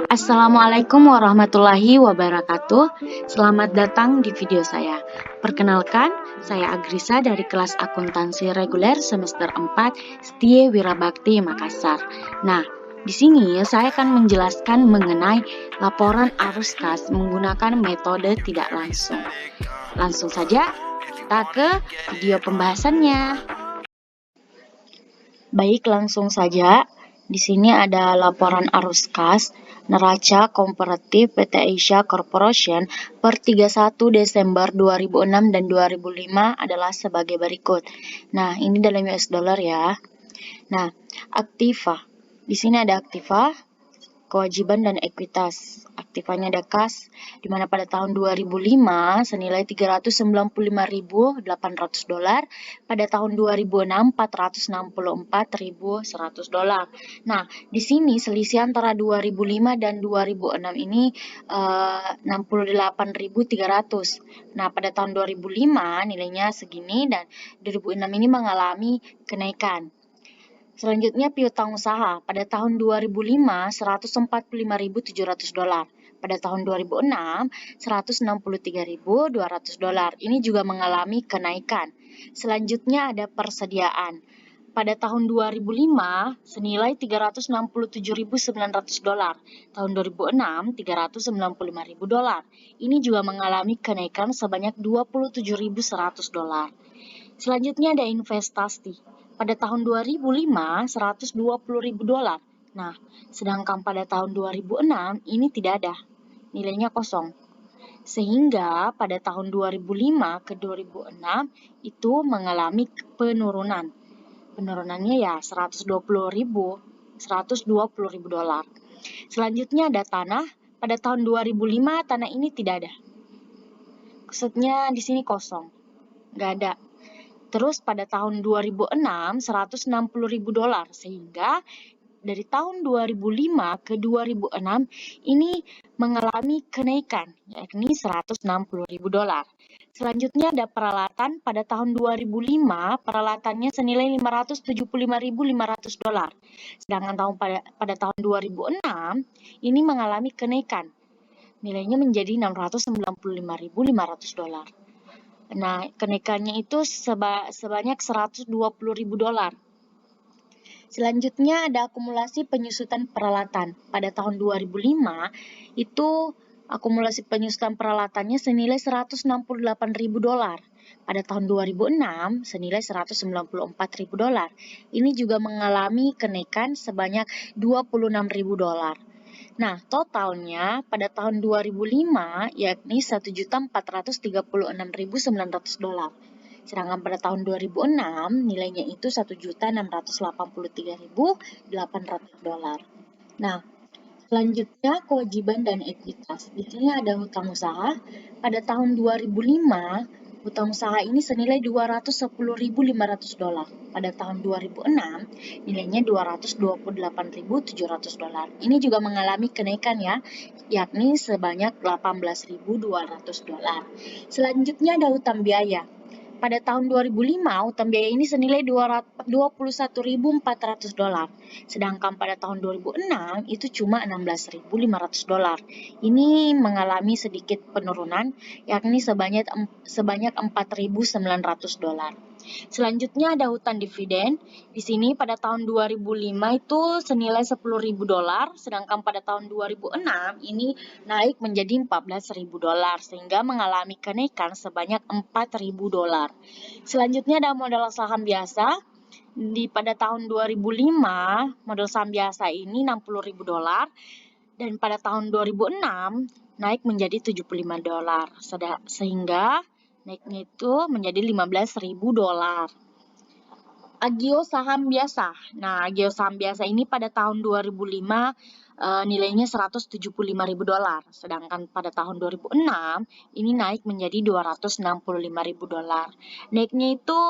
Assalamualaikum warahmatullahi wabarakatuh. Selamat datang di video saya. Perkenalkan, saya Agrisa dari kelas akuntansi reguler semester 4 Setie Wirabakti Makassar. Nah, di sini saya akan menjelaskan mengenai laporan arus kas menggunakan metode tidak langsung. Langsung saja kita ke video pembahasannya. Baik, langsung saja. Di sini ada laporan arus kas neraca komparatif PT Asia Corporation per 31 Desember 2006 dan 2005 adalah sebagai berikut. Nah, ini dalam US dollar ya. Nah, aktiva. Di sini ada aktiva, kewajiban dan ekuitas. Aktivanya ada kas, di mana pada tahun 2005 senilai $395.800, pada tahun 2006 $464.100. Nah, di sini selisih antara 2005 dan 2006 ini 68.300. Nah, pada tahun 2005 nilainya segini dan 2006 ini mengalami kenaikan. Selanjutnya piutang usaha pada tahun 2005 $145.700. Pada tahun 2006 $163.200. Ini juga mengalami kenaikan. Selanjutnya ada persediaan. Pada tahun 2005 senilai $367.900. Tahun 2006 $395.000. Ini juga mengalami kenaikan sebanyak $27.100. Selanjutnya ada investasi. Pada tahun 2005, $120.000. Nah, sedangkan pada tahun 2006, ini tidak ada. Nilainya kosong. Sehingga pada tahun 2005 ke 2006, itu mengalami penurunan. Penurunannya ya $120.000. Selanjutnya ada tanah. Pada tahun 2005, tanah ini tidak ada. Maksudnya di sini kosong. Nggak ada. Terus pada tahun 2006 $160.000, sehingga dari tahun 2005 ke 2006 ini mengalami kenaikan, yakni $160.000. Selanjutnya ada peralatan. Pada tahun 2005 peralatannya senilai $575.500. Sedangkan pada tahun 2006 ini mengalami kenaikan, nilainya menjadi $695.500. Nah, kenaikannya itu sebanyak $120.000. Selanjutnya ada akumulasi penyusutan peralatan. Pada tahun 2005 itu akumulasi penyusutan peralatannya senilai $168.000. Pada tahun 2006 senilai $194.000. Ini juga mengalami kenaikan sebanyak $26.000. Nah, totalnya pada tahun 2005 yakni $1.436.900. Sedangkan pada tahun 2006 nilainya itu $1.683.800. Nah, selanjutnya kewajiban dan ekuitas. Di sini ada hutang usaha. Pada tahun 2005 hutang usaha ini senilai $210.500. Pada tahun 2006 nilainya $228.700. Ini juga mengalami kenaikan ya, yakni sebanyak $18.200. Selanjutnya ada hutang biaya. Pada tahun 2005, hutang biaya ini senilai $21.400. Sedangkan pada tahun 2006 itu cuma $16.500. Ini mengalami sedikit penurunan, yakni sebanyak $4.900. Selanjutnya ada hutang dividen. Di sini pada tahun 2005 itu senilai $10.000, sedangkan pada tahun 2006 ini naik menjadi $14.000, sehingga mengalami kenaikan sebanyak $4.000. Selanjutnya ada modal saham biasa. Pada tahun 2005 modal saham biasa ini $60.000, dan pada tahun 2006 naik menjadi $75, sehingga naiknya itu menjadi $15.000. Agio saham biasa. Nah, agio saham biasa ini pada tahun 2005 nilainya $175.000. Sedangkan pada tahun 2006 ini naik menjadi $265.000. Naiknya itu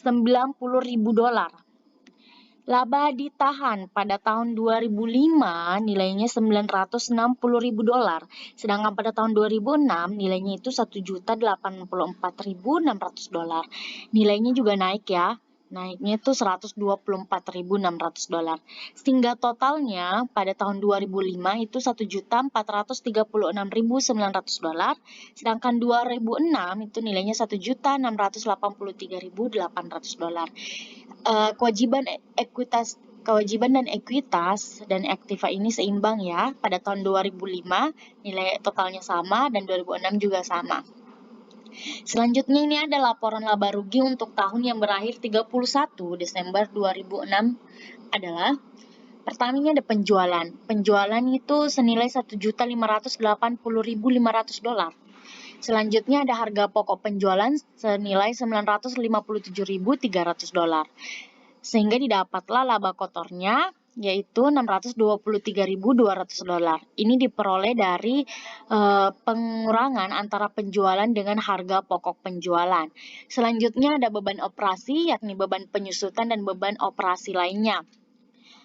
$90.000. Laba ditahan pada tahun 2005 nilainya $960.000. Sedangkan pada tahun 2006 nilainya itu $1.084.600. Nilainya juga naik ya, naiknya itu 124.600 dolar. Sehingga totalnya pada tahun 2005 itu 1.436.900 dolar, sedangkan 2006 itu nilainya 1.683.800 dolar. Kewajiban dan ekuitas dan Aktiva ini seimbang ya. Pada tahun 2005 nilai totalnya sama dan 2006 juga sama. Selanjutnya ini ada laporan laba rugi untuk tahun yang berakhir 31 Desember 2006 adalah pertama ini ada penjualan. Penjualan itu senilai 1.580.500 dolar. Selanjutnya ada harga pokok penjualan senilai 957.300 dolar. Sehingga didapatlah laba kotornya yaitu 623.200 dolar. Ini diperoleh dari pengurangan antara penjualan dengan harga pokok penjualan. Selanjutnya ada beban operasi, yakni beban penyusutan dan beban operasi lainnya.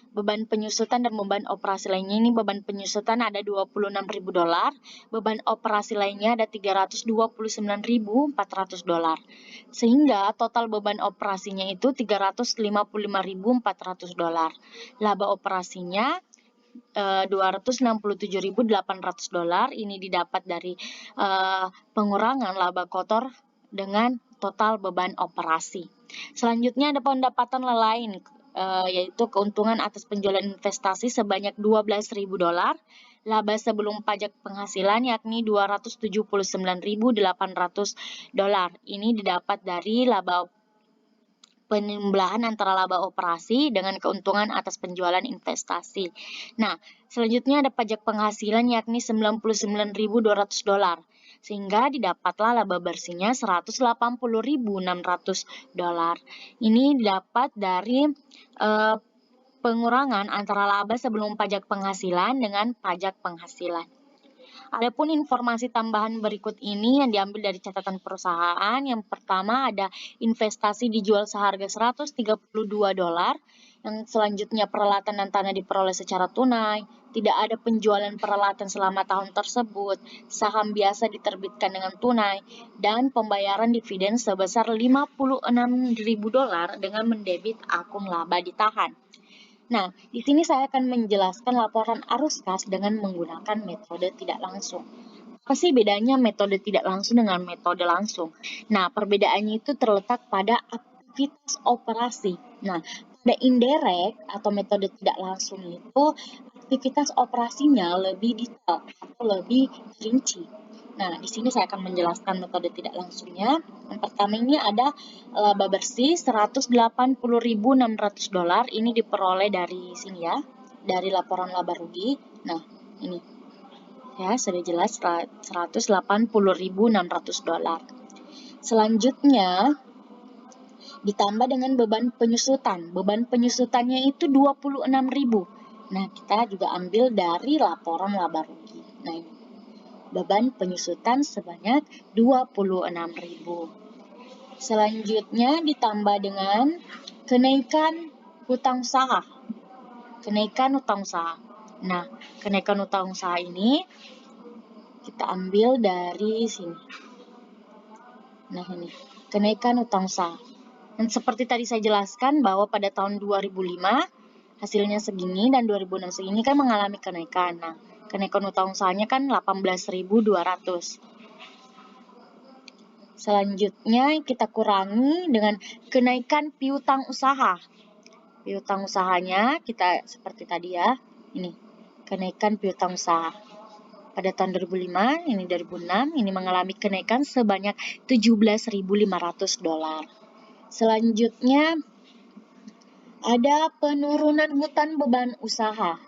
Beban penyusutan dan beban operasi lainnya ini beban penyusutan ada 26.000 dolar, beban operasi lainnya ada 329.400 dolar. Sehingga total beban operasinya itu 355.400 dolar. Laba operasinya 267.800 dolar. Ini didapat dari pengurangan laba kotor dengan total beban operasi. Selanjutnya ada pendapatan lain, yaitu keuntungan atas penjualan investasi sebanyak 12.000 dolar, laba sebelum pajak penghasilan yakni 279.800 dolar. Ini didapat dari laba penjumlahan antara laba operasi dengan keuntungan atas penjualan investasi. Nah, selanjutnya ada pajak penghasilan yakni 99.200 dolar. Sehingga didapatlah laba bersihnya 180.600 dolar. Ini didapat dari pengurangan antara laba sebelum pajak penghasilan dengan pajak penghasilan. Adapun informasi tambahan berikut ini yang diambil dari catatan perusahaan. Yang pertama ada investasi dijual seharga 132 dolar. Yang selanjutnya peralatan dan tanah diperoleh secara tunai. Tidak ada penjualan peralatan selama tahun tersebut. Saham biasa diterbitkan dengan tunai. Dan pembayaran dividen sebesar 56.000 dolar dengan mendebit akun laba ditahan. Nah, di sini saya akan menjelaskan laporan arus kas dengan menggunakan metode tidak langsung. Apa sih bedanya metode tidak langsung dengan metode langsung? Nah, perbedaannya itu terletak pada aktivitas operasi. Nah, pada indirect atau metode tidak langsung itu aktivitas operasinya lebih detail atau lebih rinci. Nah, di sini saya akan menjelaskan metode tidak langsungnya. Yang pertama ini ada laba bersih 180.600 dolar. Ini diperoleh dari sini ya, dari laporan laba rugi. Nah, ini ya sudah jelas 180.600 dolar. Selanjutnya ditambah dengan beban penyusutan. Beban penyusutannya itu 26.000. Nah, kita juga ambil dari laporan laba rugi. Nah, ini beban penyusutan sebanyak 26.000. Selanjutnya ditambah dengan kenaikan hutang usaha. Kenaikan hutang usaha. Nah, kenaikan hutang usaha ini kita ambil dari sini. Nah, ini kenaikan hutang usaha. Dan seperti tadi saya jelaskan bahwa pada tahun 2005 hasilnya segini dan 2006 segini kan mengalami kenaikan. Nah, kenaikan hutang usahanya kan 18.200. Selanjutnya kita kurangi dengan kenaikan piutang usaha. Piutang usahanya kita seperti tadi ya. Ini kenaikan piutang usaha. Pada tahun 2005, ini 2006, ini mengalami kenaikan sebanyak 17.500 dolar. Selanjutnya ada penurunan hutan beban usaha.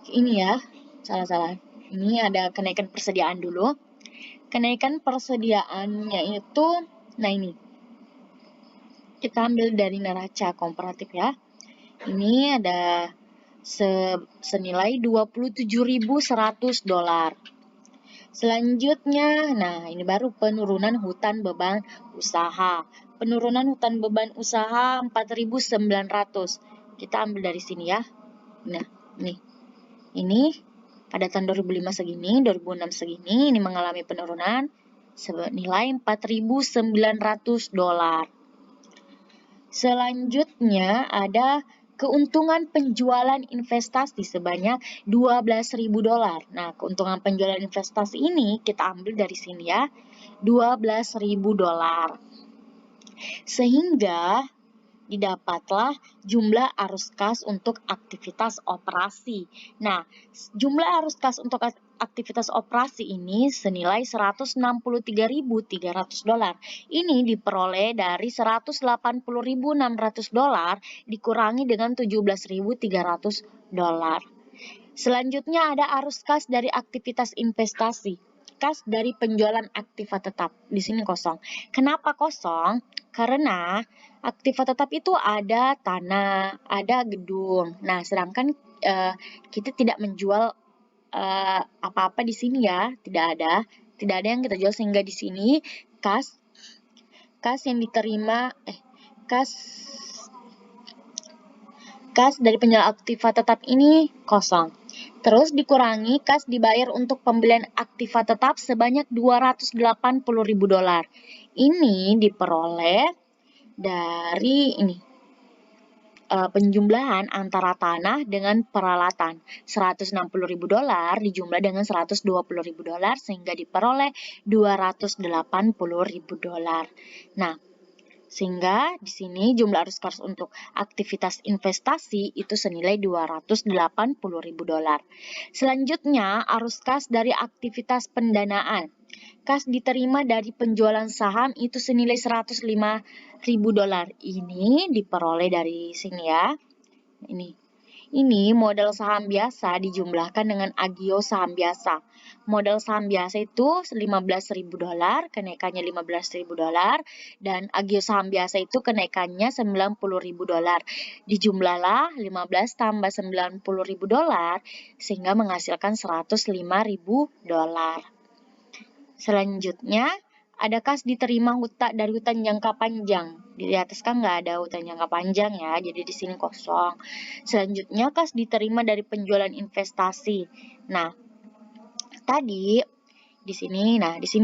Ini ya, salah. Ini ada kenaikan persediaan dulu. Kenaikan persediaannya itu, nah ini. Kita ambil dari neraca komparatif ya. Ini ada senilai 27.100 dolar. Selanjutnya, nah ini baru penurunan hutan beban usaha. Penurunan hutan beban usaha 4.900. Kita ambil dari sini ya. Nah, nih. Ini pada tahun 2005 segini, 2006 segini, ini mengalami penurunan senilai 4.900 dolar. Selanjutnya ada keuntungan penjualan investasi sebanyak $12.000. Nah, keuntungan penjualan investasi ini kita ambil dari sini ya, $12.000. Sehingga didapatlah jumlah arus kas untuk aktivitas operasi. Nah, jumlah arus kas untuk aktivitas operasi ini senilai $163.300. Ini diperoleh dari $180.600 dikurangi dengan $17.300. Selanjutnya ada arus kas dari aktivitas investasi. Kas dari penjualan aktiva tetap. Di sini kosong. Kenapa kosong? Karena aktiva tetap itu ada tanah, ada gedung. Nah, sedangkan kita tidak menjual apa-apa di sini ya. Tidak ada yang kita jual, sehingga di sini kas yang diterima kas dari penjualan aktiva tetap ini kosong. Terus dikurangi kas dibayar untuk pembelian aktiva tetap sebanyak $280.000. Ini diperoleh dari penjumlahan antara tanah dengan peralatan. $160.000 dijumlah dengan $120.000 sehingga diperoleh $280.000. Nah, sehingga di sini jumlah arus kas untuk aktivitas investasi itu senilai $280.000. Selanjutnya, arus kas dari aktivitas pendanaan. Kas diterima dari penjualan saham itu senilai $105.000. Ini diperoleh dari sini ya. Ini modal saham biasa dijumlahkan dengan agio saham biasa. Modal saham biasa itu $15.000, kenaikannya $15.000, dan agio saham biasa itu kenaikannya $90.000. Dijumlahlah 15 tambah $90.000 sehingga menghasilkan $105.000. Selanjutnya, ada kas diterima dari hutang jangka panjang. Di atas kan nggak ada hutang jangka panjang ya, jadi di sini kosong. Selanjutnya, kas diterima dari penjualan investasi. Nah, tadi di sini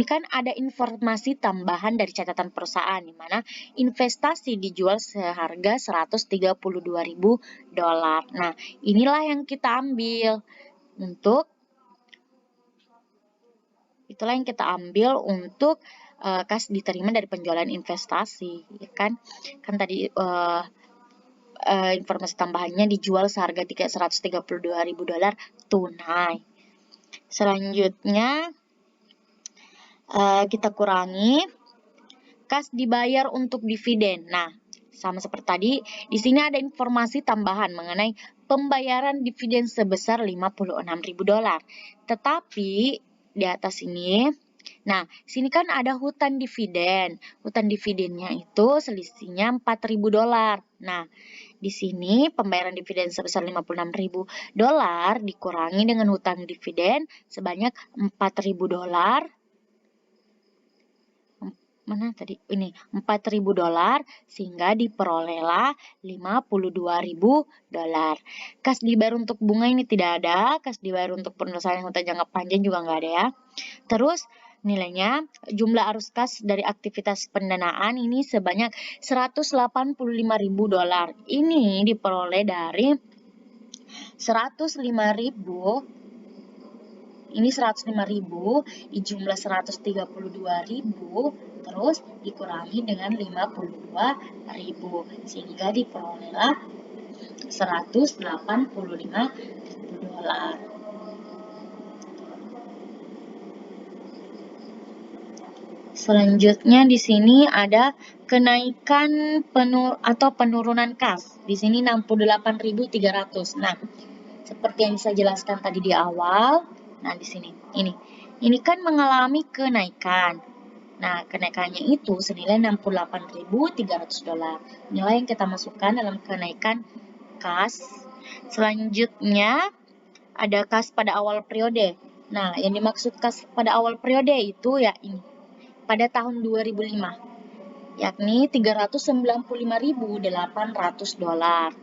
kan ada informasi tambahan dari catatan perusahaan, di mana investasi dijual seharga $132.000. Nah, inilah yang kita ambil untuk kas diterima dari penjualan investasi, ya kan? Kan tadi informasi tambahannya dijual seharga $132.000 tunai. Selanjutnya kita kurangi kas dibayar untuk dividen. Nah, sama seperti tadi, di sini ada informasi tambahan mengenai pembayaran dividen sebesar $56.000. Tetapi di atas ini, sini kan ada hutang dividen. Hutang dividennya itu selisihnya $4.000. Nah, di sini pembayaran dividen sebesar $56.000 dikurangi dengan hutang dividen sebanyak $4.000. $4.000 sehingga diperolehlah $52.000. Kas dibayar untuk bunga ini tidak ada, kas dibayar untuk penyelesaian hutang jangka panjang juga nggak ada ya. Terus nilainya jumlah arus kas dari aktivitas pendanaan ini sebanyak $185.000. Ini diperoleh dari $105.000 dijumlah $132.000 terus dikurangi dengan $52.000 sehingga diperolehlah $185.000. Selanjutnya di sini ada kenaikan penurunan kas. Di sini 68.300. Nah, seperti yang saya jelaskan tadi di awal, di sini ini kan mengalami kenaikan. Nah, kenaikannya itu senilai $68.300. Nilai yang kita masukkan dalam kenaikan kas. Selanjutnya ada kas pada awal periode. Nah, yang dimaksud kas pada awal periode itu ya ini. Pada tahun 2005, yakni $395.800.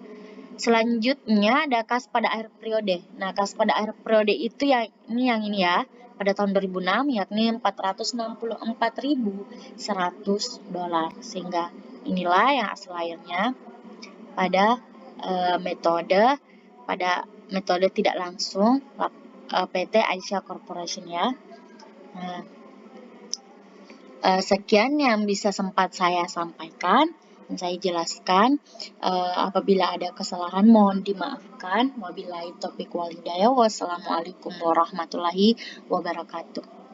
Selanjutnya ada kas pada akhir periode. Nah, kas pada akhir periode itu yang ini ya, pada tahun 2006 yakni $464.100. Sehingga Inilah yang asal layarnya pada metode tidak langsung PT Aisyah Corporation ya. Nah, sekian yang bisa sempat saya sampaikan dan saya jelaskan. Apabila ada kesalahan mohon dimaafkan. Wabillahi taufiq wal hidayah. Wassalamualaikum warahmatullahi wabarakatuh.